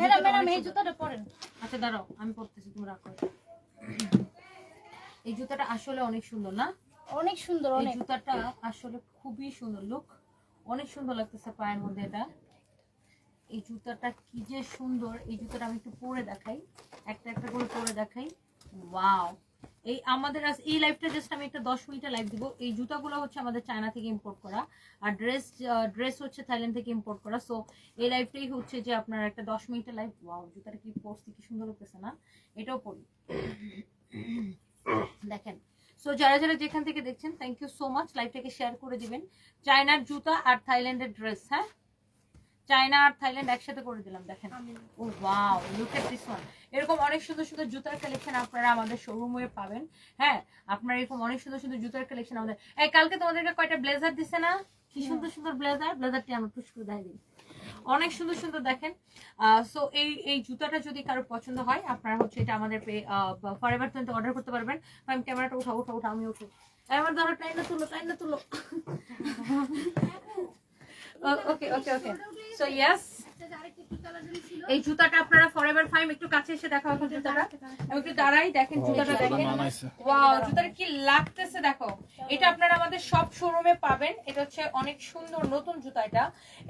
Madam এই জুতাটা পরেন। আচ্ছা দাঁড়াও আমি পরতেছি, তুমি রাখো। এই জুতাটা আসলে অনেক সুন্দর না? অনেক সুন্দর, এই অনেক। জুতাটা আসলে খুবই সুন্দর, লুক অনেক সুন্দর লাগতেছে পায়ের মধ্যে এটা। এই জুতাটা কি যে সুন্দর, এই জুতাটা আমি একটু পরে দেখাই, একটা একটা করে পরে দেখাই। ওয়াও, এই আমাদের এই লাইভটা জাস্ট আমি একটা 10 মিনিটের লাইভ দিব। এই জুতাগুলো হচ্ছে আমাদের চায়না থেকে ইম্পোর্ট করা, আর ড্রেস হচ্ছে থাইল্যান্ড থেকে ইম্পোর্ট করা। সো এই লাইভটাই হচ্ছে যে আপনার একটা 10 মিনিটের লাইভ। ওয়াও, জুতাটা কি পরছি, কি সুন্দর লাগতেছে না? এটাও পরি দেখেন। সো যারা যারা যেখান থেকে দেখছেন থ্যাংক ইউ সো মাচ, লাইভটাকে শেয়ার করে দিবেন। চায়নার জুতা আর থাইল্যান্ডের ড্রেস, হ্যাঁ চায়না আর থাইল্যান্ড একসাথে করে দিলাম দেখেন। Oh wow, look at this one. এরকম অনেক সুন্দর সুন্দর জুতার কালেকশন আপনারা আমাদের শোরুমে পাবেন। হ্যাঁ, আপনারা এরকম অনেক সুন্দর সুন্দর জুতার কালেকশন আমাদের। এই কালকে তোমাদেরকে কয়টা ব্লেজার দিছে না? কি সুন্দর সুন্দর ব্লেজারটি আমি টুস করে দেখাই দিই, অনেক সুন্দর সুন্দর দেখেন। সো এই জুতাটা যদি কারো পছন্দ হয় আপনারা হচ্ছে এটা আমাদের ফরএভার 20 অর্ডার করতে পারবেন। আমি ক্যামেরাটা উঠাও, আমি উঠি। আমার ধরো টাইম না তুলো ওকে ওকে ওকে। সো ইয়েস, এই জুতাটা আপনারা ফরএভার 5 একটু কাছে এসে দেখো এখন জুতাটা। আমি একটু দাঁড়াই, দেখেন জুতাটা দেখেন। ওয়াও, জুতাটা কি লাগতেছে দেখো। এটা আপনারা আমাদের সব শোরুমে পাবেন। এটা হচ্ছে অনেক সুন্দর নতুন জুতা।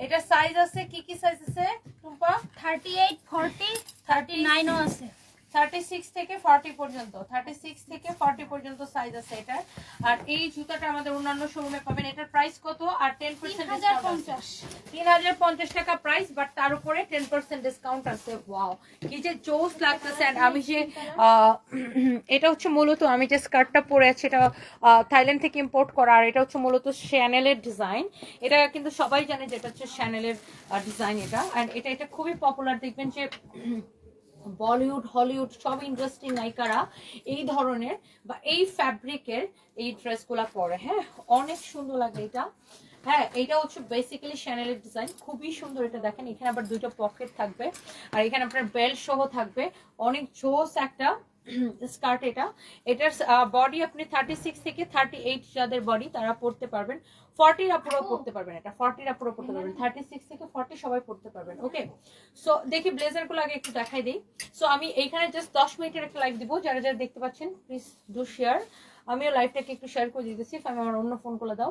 এটা সাইজ আছে, কি কি সাইজ আছে টুম্পা? 38, 40, 39 ও আছে। 36 থেকে 40 পর্যন্ত, 36 থেকে 40 পর্যন্ত সাইজ আছে এটার। আর এই জুতাটা আমাদের অন্যান্য শোরুমে পাবেন। এটার প্রাইস কত? আর 10% ডিসকাউন্ট আছে। 3050 টাকা প্রাইস, বাট তার উপরে 10% ডিসকাউন্ট আছে। ওয়াও, কি যে জোস লাগতেছে। এন্ড আমি যে এটা হচ্ছে মূলত আমি যে স্কার্টটা পরে আছি এটা থাইল্যান্ড থেকে ইম্পোর্ট করা, আর এটা হচ্ছে মূলত শ্যানেলের ডিজাইন। এটা কিন্তু সবাই জানে যে এটা হচ্ছে শ্যানেলের ডিজাইন এটা। এন্ড এটা খুবই পপুলার। দেখবেন যে বলিউড হলিউড সব ইন্ডাস্ট্রি নায়িকারা এই ধরনের বা এই ফ্যাব্রিকের এই ড্রেসগুলা পরে। হ্যাঁ, অনেক সুন্দর লাগে এটা। হ্যাঁ, এটা হচ্ছে বেসিক্যালি শ্যানেলের ডিজাইন, খুবই সুন্দর। এটা দেখেন, এখানে আবার দুটো পকেট থাকবে, আর এখানে আপনার বেল্ট সহ থাকবে। অনেক জোস একটা স্কার্ট এটা। এটার বডি আপনি 36 থেকে 38 যাদের বডি তারা পরতে পারবেন। 40 আপুরাও পরতে পারবেন, এটা 40 আপুরাও পরতে পারবেন। 36 থেকে 40 সবাই পরতে পারবেন। ওকে, সো দেখি ব্লেজার গুলো আগে একটু দেখাই দিই। সো আমি এইখানে জাস্ট 10 মিনিটের একটা লাইভ দিব। যারা যারা দেখতে পাচ্ছেন প্লিজ ডু শেয়ার। আমিও লাইভটাকে একটু শেয়ার করে দিতেছি। আমি আমার অন্য ফোন করে দাও।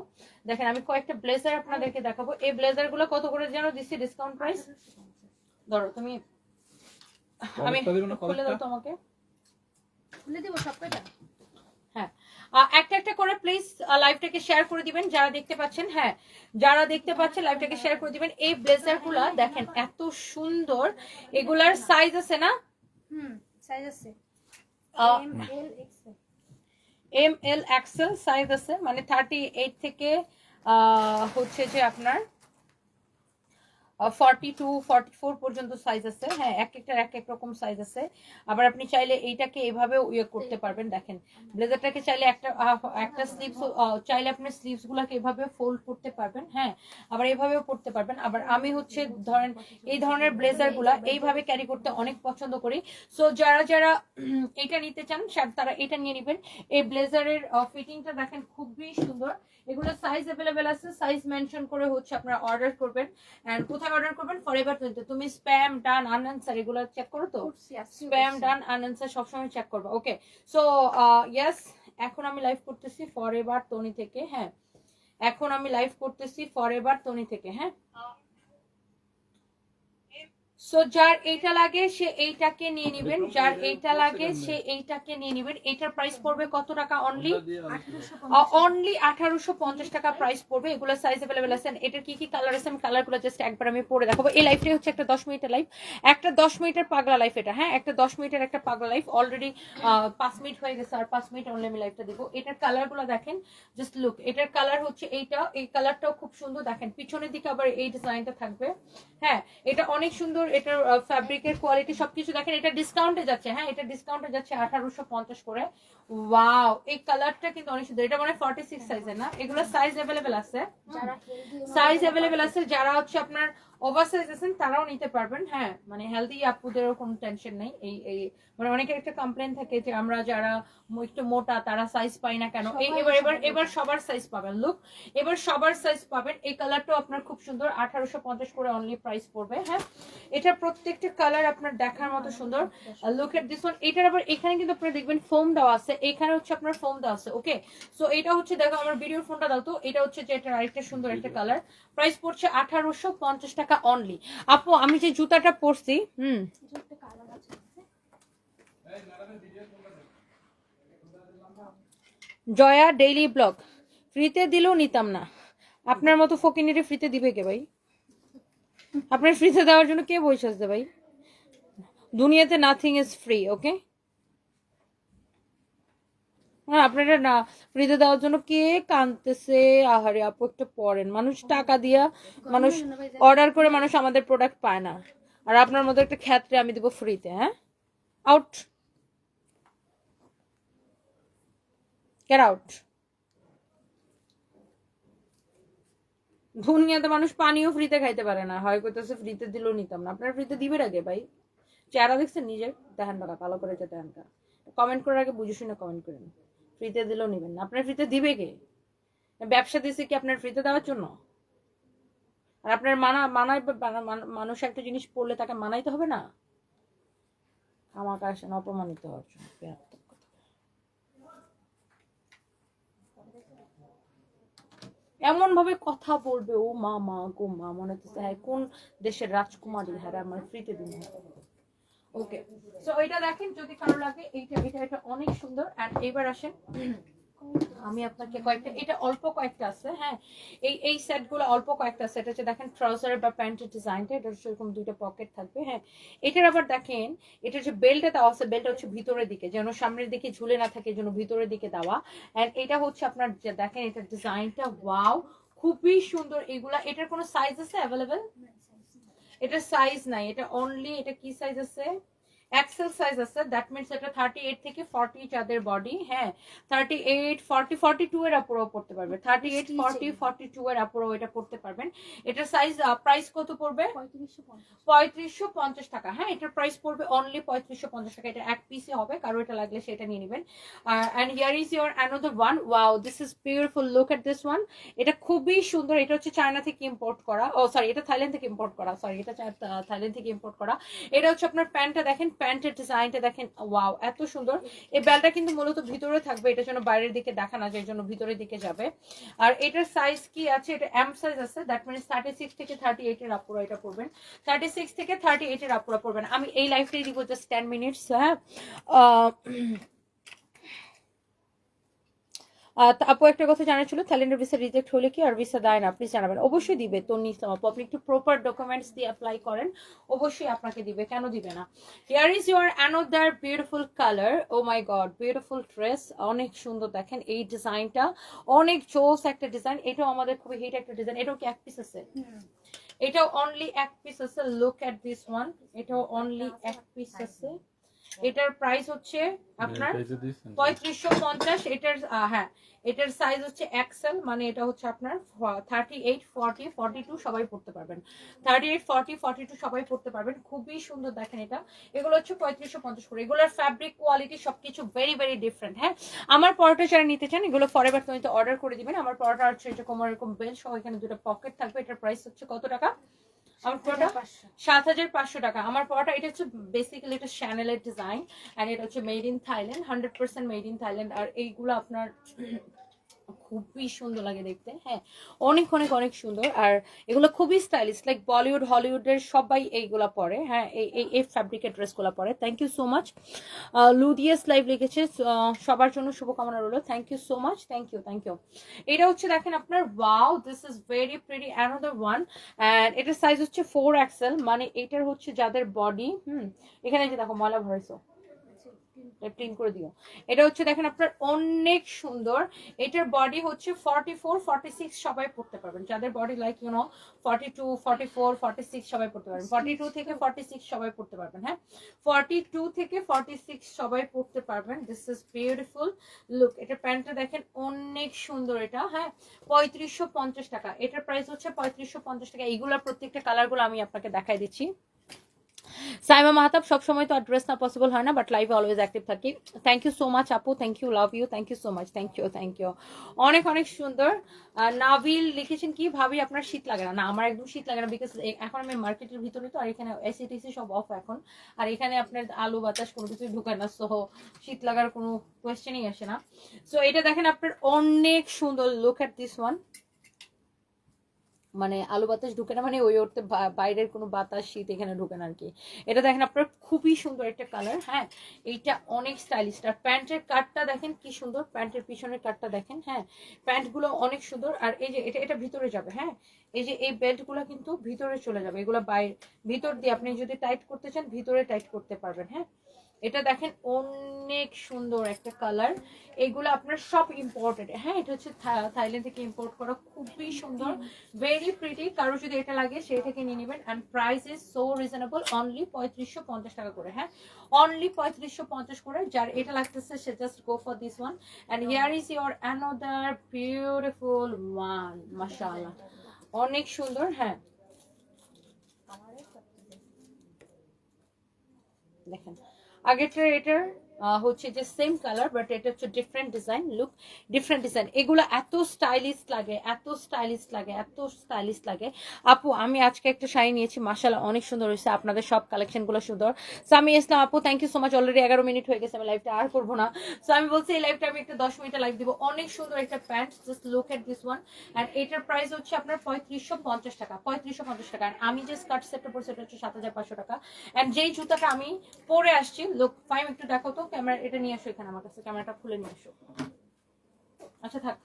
দেখেন, আমি কয়েকটা ব্লেজার আপনাদেরকে দেখাবো। এই ব্লেজার গুলো কত করে যেন দিচ্ছি ডিসকাউন্ট প্রাইস? ধরো তুমি, আমি খুলে দাও তো আমাকে, খুলে দিব সব কয়টা। হ্যাঁ, একটা একটা করে প্লিজ লাইভটাকে শেয়ার করে দিবেন যারা দেখতে পাচ্ছেন। হ্যাঁ, যারা দেখতে পাচ্ছেন লাইভটাকে শেয়ার করে দিবেন। এই ব্লেজার গুলা দেখেন এত সুন্দর। এগুলার সাইজ আছে না? সাইজ আছে ML XL। ML XL size আছে, মানে 38 থেকে হচ্ছে যে আপনার 42 44 পর্যন্ত সাইজ আছে। হ্যাঁ, এক একটার এক এক রকম সাইজ আছে। আবার আপনি চাইলে এইটাকে এভাবে ইয়ে করতে পারবেন। দেখেন, ব্লেজারটাকে চাইলে একটা স্লিভস চাইলে আপনি স্লিভস গুলাকে এভাবে ফোল্ড করতে পারবেন। হ্যাঁ, আবার এভাবেও পড়তে পারবেন। আবার আমি হচ্ছে ধরেন এই ধরনের ব্লেজার গুলা এইভাবে ক্যারি করতে অনেক পছন্দ করি। সো যারা যারা এটা নিতে চান তারা এটা নিয়ে নেবেন। এই ব্লেজারের ফিটিংটা দেখেন খুবই সুন্দর। এগুলো সাইজ অ্যাভেলেবেল আছে, সাইজ মেনশন করে হচ্ছে আপনারা অর্ডার করবেন। এন্ড কোথায় অর্ডার করবেন? ফরএভার 20। তুমি স্প্যাম ডান আনআনসার এগুলো চেক করো তো? স্প্যাম ডান আনআনসার সবসময় চেক করবে। ওকে, সো ইয়েস, এখন আমি লাইভ করতেছি ফরএভার 20 থেকে। হ্যাঁ, এখন আমি লাইভ করতেছি ফরএভার 20 থেকে। হ্যাঁ, সো যার এইটা লাগে সে এইটাকে নিয়ে নেবেন, যার এইটা লাগে সে এইটাকে নিয়ে নেবেন। এটার প্রাইস পড়বে কত টাকা? অনলি 1850 টাকা প্রাইস পড়বে। এগুলো সাইজ अवेलेबल আছে। এটার কি কি কালার আছে আমি কালারগুলো জাস্ট একবার আমি পরে দেখাবো। এই লাইভটাই হচ্ছে একটা 10 মিনিটের লাইভ, একটা 10 মিনিটের পাগলা লাইভ এটা। হ্যাঁ, একটা 10 মিনিটের একটা পাগলা লাইভ। অলরেডি 5 মিনিট হয়ে গেছে, আর 5 মিনিট অনলি আমি লাইভটা দিব। এটার কালারগুলো দেখেন, জাস্ট লুক। এটার কালার হচ্ছে এইটা, এই কালারটাও খুব সুন্দর। দেখেন পিছনের দিকে আবার এই ডিজাইনটা থাকবে। হ্যাঁ, এটা অনেক সুন্দর। এটার ফ্যাব্রিকের কোয়ালিটি সবকিছু দেখেন। এটা ডিসকাউন্টে যাচ্ছে। হ্যাঁ, এটা ডিসকাউন্টে যাচ্ছে 1850 করে। ওয়াও, এই কালারটা কিন্তু অনেক সুন্দর। এটা মানে 46 সাইজের না? এগুলো সাইজ अवेलेबल আছে, সাইজ अवेलेबल আছে। যারা হচ্ছে আপনার ওভার সাইজ আছেন তারাও নিতে পারবেন। হ্যাঁ, মানে হেলদি আপুদেরও কোনো টেনশন নেই। এই মানে অনেকের একটা কমপ্লেন থাকে যে আমরা যারা একটু মোটা তারা সাইজ পাই না কেন। এবার সবার সাইজ পাবেন। লুক, এবার সবার সাইজ পাবেন। এই কালারটাও আপনার খুব সুন্দর, 1850 করে অনলি প্রাইস পড়বে। হ্যাঁ, এটা প্রত্যেকটা কালার আপনার দেখার মতো সুন্দর। Look at this one. এটার আবার এখানে কিন্তু আপনারা দেখবেন ফোম দেওয়া আছে, এখানে হচ্ছে আপনার ফোম দেওয়া আছে। ওকে, সো এটা হচ্ছে, দেখো আমার ভিডিওর ফোনটা দাও তো। এটা হচ্ছে যে এটা আরেকটা সুন্দর একটা কালার, প্রাইস পড়ছে 1850 টাকা অনলি। আপু আমি যে জুতাটা পরছি, জয়া ডেইলি ব্লগ ফ্রিতে দিলেও নিতাম না। আপনার মতো ফকিনিরে ফ্রিতে দিবে কে ভাই? আপনার ফ্রিতে দেওয়ার জন্য কে বসে আসছে ভাই? দুনিয়াতে নাথিং ইজ ফ্রি। ওকে, হ্যাঁ, আপনারা না ফ্রিতে দেওয়ার জন্য কে কাঁদতেছে? আহারে আপু একটু পড়েন। মানুষ টাকা দিয়া, মানুষ অর্ডার করে মানুষ আমাদের প্রোডাক্ট পায় না, আর আপনার মতো একটা ক্ষেত্রে আমি দিব ফ্রিতে? হ্যাঁ, আউট, গেট আউট। দুনিয়াতে মানুষ পানিও ফ্রিতে খাইতে পারে না, হয় কইতেছে ফ্রিতে দিলেও নিতাম না। আপনার ফ্রিতে দিবে আগে ভাই? চেহারা দেখছেন নিজের? দেখেন বাবা, ভালো করে দেখেন। কমেন্ট করার আগে বুঝে শুনে কমেন্ট করেন। ফ্রিতে দিলেও নিবেন না। আপনার ফ্রিতে দিবে কে? ব্যবসা দিছে কি আপনার ফ্রিতে দেওয়ার জন্য? আর আপনার মানুষ একটা জিনিস পড়লে তাকে মানাইতে হবে না? আমাকে আসেন অপমানিত হওয়ার জন্য। এমন ভাবে কথা বলবে, ও মা মা গো মা, মনে হচ্ছে হ্যাঁ কোন দেশের রাজকুমারী, হ্যাঁ আমার ফ্রিতে দিন। ওকে, সো এটা দেখেন যদি কারো লাগে, এটা অনেক সুন্দর। এন্ড এবার আসেন আমি আপনাকে কয়েকটা, এটা অল্প কয়েকটা আছে। হ্যাঁ, এই সেটগুলো অল্প কয়েকটা সেট আছে। দেখেন ট্রাউজার বা প্যান্টের ডিজাইনটা, এটা হচ্ছে এরকম দুইটা পকেট থাকবে। হ্যাঁ, এটার আবার দেখেন এটার যে বেল্টটা দেওয়া আছে, বেল্টটা হচ্ছে ভিতরের দিকে, যেন সামনের দিকে ঝুলে না থাকে, যেন ভিতরের দিকে দেওয়া। এন্ড এটা হচ্ছে আপনার দেখেন এটার ডিজাইনটা, ওয়াও খুবই সুন্দর। এগুলা, এটার কোনো সাইজ আছে অ্যাভেলেবেল? এটার সাইজ নাই, এটা অনলি, এটা কি সাইজ আছে? এক্সেল সাইজ আছে। দ্যাট মিন্স এটা 38 থেকে 40 যাদের বডি, হ্যাঁ 38 40 42 এর আপুরাও পড়তে পারবে। 38 40 42 এর আপুরাও এটা পড়তে পারবেন। এটার সাইজ প্রাইস কত পড়বে? 3550 টাকা। হ্যাঁ, এটার প্রাইস পড়বে অনলি 3550 টাকা। এটা এক পিসে হবে, কারো এটা লাগলে সেটা নিয়ে নেবেন। And here is your another one. Wow, this is beautiful, look at this one. এটা খুবই সুন্দর। এটা হচ্ছে চায়না থেকে ইম্পোর্ট করা, ও সরি এটা থাইল্যান্ড থেকে ইম্পোর্ট করা, সরি এটা থাইল্যান্ড থেকে ইম্পোর্ট করা। এটা হচ্ছে আপনার প্যান্টটা দেখেন, প্যান্টের ডিজাইনটা দেখেন, ওয়াও এত সুন্দর। এই বেলটা কিন্তু মূলত ভিতরে থাকবে, এটার জন্য বাইরের দিকে দেখা না যায়, জন্য ভিতরের দিকে যাবে। আর এটার সাইজ কি আছে? এটা এম সাইজ আছে। দ্যাট মিনস 36 থেকে 38 এর আপুরা এটা পড়বেন। 36 থেকে 38 এর আপুরা পড়বেন। আমি এই লাইফটাই দিব জাস্ট 10 মিনিটস। হ্যাঁ, আপু একটা কথা জানার ছিল, থাইল্যান্ডের ভিসা রিজেক্ট হলে কি আর ভিসা দেয় না? প্লিজ জানাবেন। অবশ্যই দিবে তো নিসলাম আপু, আপনি একটু প্রপার ডকুমেন্টস দিয়ে অ্যাপ্লাই করেন, অবশ্যই আপনাকে দিবে, কেন দিবে না? Here is your another beautiful colour. Oh my God, beautiful dress, অনেক সুন্দর। দেখেন এই ডিজাইনটা অনেক জোস একটা ডিজাইন। এটাও আমাদের খুবই হিট একটা ডিজাইন। এটাও কি এক পিস আছে? এটাও অনলি এক পিস আছে। লুক এট দিস ওয়ান, এটাও অনলি এক পিস আছে। এটার প্রাইস হচ্ছে আপনার 3550। এটার হ্যাঁ, এটার সাইজ হচ্ছে এক্সেল, মানে এটা হচ্ছে আপনার 38 40 42 সবাই পড়তে পারবেন। 38 40 42 সবাই পড়তে পারবেন। খুবই সুন্দর দেখেন এটা। এগুলো হচ্ছে 3550 করে। এগুলোর ফ্যাব্রিক কোয়ালিটি সবকিছু ভেরি ভেরি ডিফারেন্ট। হ্যাঁ, আমার পরোটা যারা নিতে চান এগুলো ফরএভার তুমি তো অর্ডার করে দিবেন। আমার পরোটা হচ্ছে এটা কোমর এরকম বেল সহ, এখানে দুটো পকেট থাকবে। এটার প্রাইস হচ্ছে কত টাকা? আমার পরোটা 7500 টাকা। আমার পরোটা এটা হচ্ছে বেসিক্যালি এটা শ্যানেলের ডিজাইন, এন্ড এটা হচ্ছে made in Thailand, 100% made in Thailand. আর এইগুলো আপনার খুবই সুন্দর লাগে দেখতে। হ্যাঁ, অনেক অনেক অনেক সুন্দর। আর এগুলো খুবই স্টাইলিশ, লাইক বলিউড হলিউডের সবাই এইগুলা পরে। হ্যাঁ, এই ফ্যাব্রিকের ড্রেসগুলো পরে। Thank you so much. লুডিয়াস লাইভ লিখেছে, সবার জন্য শুভকামনা রইল। Thank you so much, thank you thank you. এটা হচ্ছে দেখেন আপনার, wow this is very pretty, another one. And এটার সাইজ হচ্ছে 4XL, মানে এটার হচ্ছে যাদের বডি, এখানে যে দেখো ময়লা ভরেছো, প্রিন্ট করে দিও। এটা হচ্ছে দেখেন আপনার অনেক সুন্দর। এটার বডি হচ্ছে 44 46 সবাই পড়তে পারবেন, যাদের বডি লাইক 42 44 46 সবাই পড়তে পারবেন, 42 থেকে 46 সবাই পড়তে পারবেন। হ্যাঁ, 42 থেকে 46 সবাই পড়তে পারবেন। This is beautiful look. এটা প্যান্টটা দেখেন অনেক সুন্দর এটা। হ্যাঁ, 3550 টাকা। এটার প্রাইস হচ্ছে 3550 টাকা। এইগুলোর প্রত্যেকটা কালারগুলো আমি আপনাকে দেখাই দিচ্ছি। সাইমা মাহতাব, সবসময় তো অ্যাড্রেস না পসিবল হয় না, বাট লাইভে অলওয়েজ অ্যাক্টিভ থাকি। থ্যাংক ইউ সো মাচ আপু, thank you, love you, thank you so much, thank you. অনেক অনেক সুন্দর। নাভিল লিখেছেন কি ভাবি আপনার শীত লাগে না? না, আমার একদম শীত লাগে না, বিকজ এখন আমি মার্কেটের ভিতরে, তো আর এখানে এসি টিসি সব অফ এখন, আর এখানে আপনার আলো বাতাস কোনো কিছুই ঢুকে না, সো শীত লাগার কোনো কোয়েশ্চেনই আসে না। সো এটা দেখেন আপনার অনেক সুন্দর। Look at this one. মানে আলো বাতাস ঢুকে না, মানে ওই ওরতে বাইরের কোনো বাতাস শীত এখানে ঢুকে না আর কি। এটা দেখেন আপনার খুবই সুন্দর একটা কালার। হ্যাঁ, এইটা অনেক স্টাইলিশ। আর প্যান্টের কাটটা দেখেন কি সুন্দর, প্যান্টের পিছনের কাটটা দেখেন। হ্যাঁ, প্যান্টগুলো অনেক সুন্দর। আর এই যে এটা ভিতরে যাবে। হ্যাঁ, এই যে এই বেল্টগুলো কিন্তু ভিতরে চলে যাবে, এগুলো ভিতর দিয়ে আপনি যদি টাইট করতে চান ভিতরে টাইট করতে পারবেন। হ্যাঁ, এটা দেখেন অনেক সুন্দর একটা কালার। এগুলো আপনার সব ইম্পোর্টেড। হ্যাঁ, এটা হচ্ছে থাইল্যান্ড থেকে ইম্পোর্ট করা, খুবই সুন্দর, ভেরি প্রিটি। কারো যদি এটা লাগে সেই থেকে নিয়ে নেবেন। And price is so reasonable, only 3550 টাকা করে। হ্যাঁ, অনলি 3550 করে। যার এটা লাগতেছে সে just go for this one. And here is your another beautiful one. মাশাআল্লাহ, অনেক সুন্দর। হ্যাঁ, দেখেন আগেরটার এটার হচ্ছে যে সেম কালার, বাট এটা হচ্ছে different design. Look, different design. এগুলো এত স্টাইলিশ লাগে, এত স্টাইলিশ লাগে, এত স্টাইলিশ লাগে। আপু আমি আজকে একটা শাড়ি নিয়েছি, মাশাআল্লাহ অনেক সুন্দর হয়েছে। আপনাদের সব কালেকশনগুলো সুন্দর। সো আমি ইসলাম আপু, thank you so much. Already 11 minute হয়ে গেছে, আমি লাইভটা আর করবো না। সো আমি বলছি এই লাইভটা আমি একটা 10 মিনিটে লাইভ দিব। অনেক সুন্দর একটা pant, just look at this one. And এটার প্রাইস হচ্ছে আপনার 3550 টাকা, 3550 টাকা। আর আমি যে স্কার্ট সেটটা পরছি সেটা হচ্ছে 7500 টাকা। অ্যান্ড যেই জুতাটা আমি পরে আসছি, লুক ফাইম একটু দেখো তো, ক্যামেরা এটা নিয়ে আসো এখানে আমার কাছে, ক্যামেরাটা খুলে নিয়ে আসো। আচ্ছা থাক,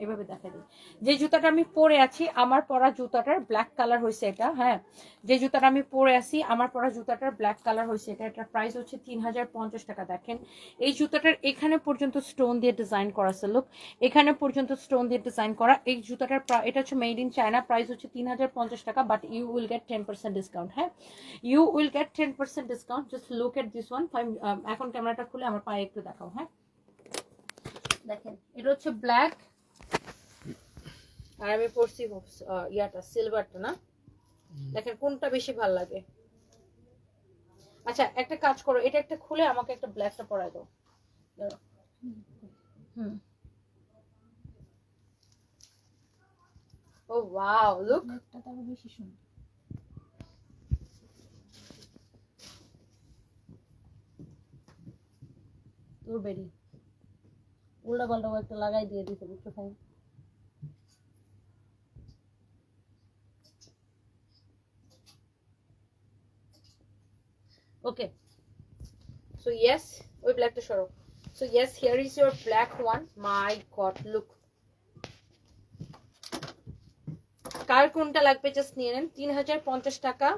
এভাবে দেখা দিই। যে জুতাটা আমি পরে আছি, আমার পরা জুতাটার ব্ল্যাক কালার হয়েছে এটা। হ্যাঁ, যে জুতাটা আমি পরে আছি আমার পরা জুতাটার ব্ল্যাক কালার হয়েছে এটা। এটার প্রাইস হচ্ছে 3050 টাকা। দেখেন এই জুতাটার এখানে পর্যন্ত স্টোন দিয়ে ডিজাইন করা আছে। লুক, এখানে পর্যন্ত স্টোন দিয়ে ডিজাইন করা। এই জুতাটার এটা হচ্ছে মেড ইন চায়না, প্রাইস হচ্ছে 3050 টাকা, but you will get 10% discount. হ্যাঁ, you will get 10% discount. Just look at this one. এখন ক্যামেরাটা খুলে আমার পায়ে একটু দেখাও। হ্যাঁ, দেখেন এটা হচ্ছে ব্ল্যাক, আর আমি পরছি ইয়াটা সিলভারটা না। দেখেন কোনটা বেশি ভালো লাগে। আচ্ছা একটা কাজ করো, এটা একটা খুলে আমাকে একটা ব্ল্যাকটা পরাই দাও। হুম, ও ওয়াও, লুক, ব্ল্যাকটা তো বেশি সুন্দর। তোর বেরি উল্টা পাল্টা একটা লাগাই দিয়ে দিতে বুঝছো ভাই। Okay, so yes, ওই ব্ল্যাকটা সরো। So yes, here is your black one. My god, look, কার কোনটা লাগবে জাস্ট নিয়ে নেন। 3050 টাকা,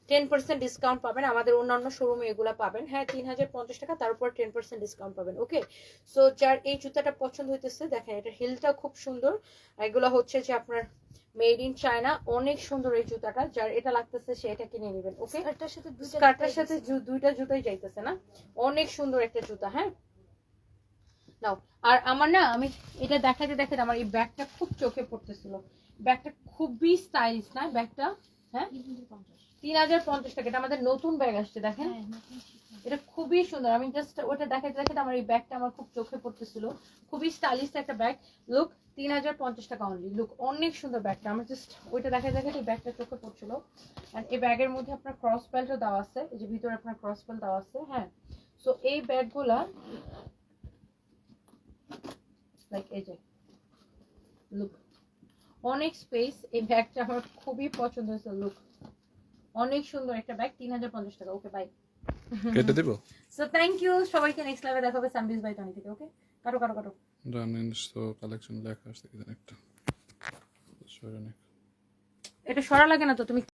10% ডিসকাউন্ট পাবেন। আমাদের অন্যান্য শোরুমে এগুলো পাবেন। হ্যাঁ, 3050 টাকা, তার উপর 10% ডিসকাউন্ট পাবেন। ওকে, সো যার এই জুতাটা পছন্দ হইতেছে, দেখেন এটা হিলটা খুব সুন্দর। এগুলো হচ্ছে যে আপনার মেড ইন চায়না, অনেক সুন্দর এই জুতাটা। যার এটা লাগতেছে সে এটা কিনে নেবেন। ওকে, স্কার্টটার সাথে স্কার্টের সাথে দুইটা জুতাই যাইতেছে না, অনেক সুন্দর একটা জুতা। হ্যাঁ নাও। আর আমার না, আমি এটা দেখাতে দেখাতে আমার এই ব্যাগটা খুব চোখে পড়তেছিল। ব্যাগটা খুবই স্টাইলিশ না ব্যাগটা? হ্যাঁ, 3050 টাকা। এটা আমাদের নতুন ব্যাগ আসছে, দেখেন এটা খুবই সুন্দর। আমি জাস্ট ওটা দেখাতে দেখাতে আমার এই ব্যাগটা আমার খুব চোখে পড়তেছিল। খুবই স্টাইলিশ একটা ব্যাগ। লুক, 3050 টাকা অনলি। লুক, অনেক সুন্দর ব্যাগটা। আমার জাস্ট ওইটা দেখাতে দেখাতে এই ব্যাগটা চোখে পড়ছিল। এন্ড এই ব্যাগের মধ্যে আপনার ক্রস বেল্টও দেওয়া আছে, এই যে ভিতরে আপনার ক্রস বেল্ট দেওয়া আছে। হ্যাঁ, সো এই ব্যাগগুলা লাইক এই যে লুক, অনেক স্পেস। এই ব্যাগটা আমার খুবই পছন্দ হয়েছে। লুক, অনেক সুন্দর একটা ব্যাগ, 3050 টাকা। ওকে, বাই, কেটে দেব। সো থ্যাংক ইউ সবাইকে। নেক্সট লাইভে দেখা হবে সানবিজ বাই টনি থেকে। ওকে, কাটো কাটো কাটো। রানিস তো কালেকশন লেখা আসছে কিনা একটা সরে নে। এটা সরা লাগে না তো, তুমি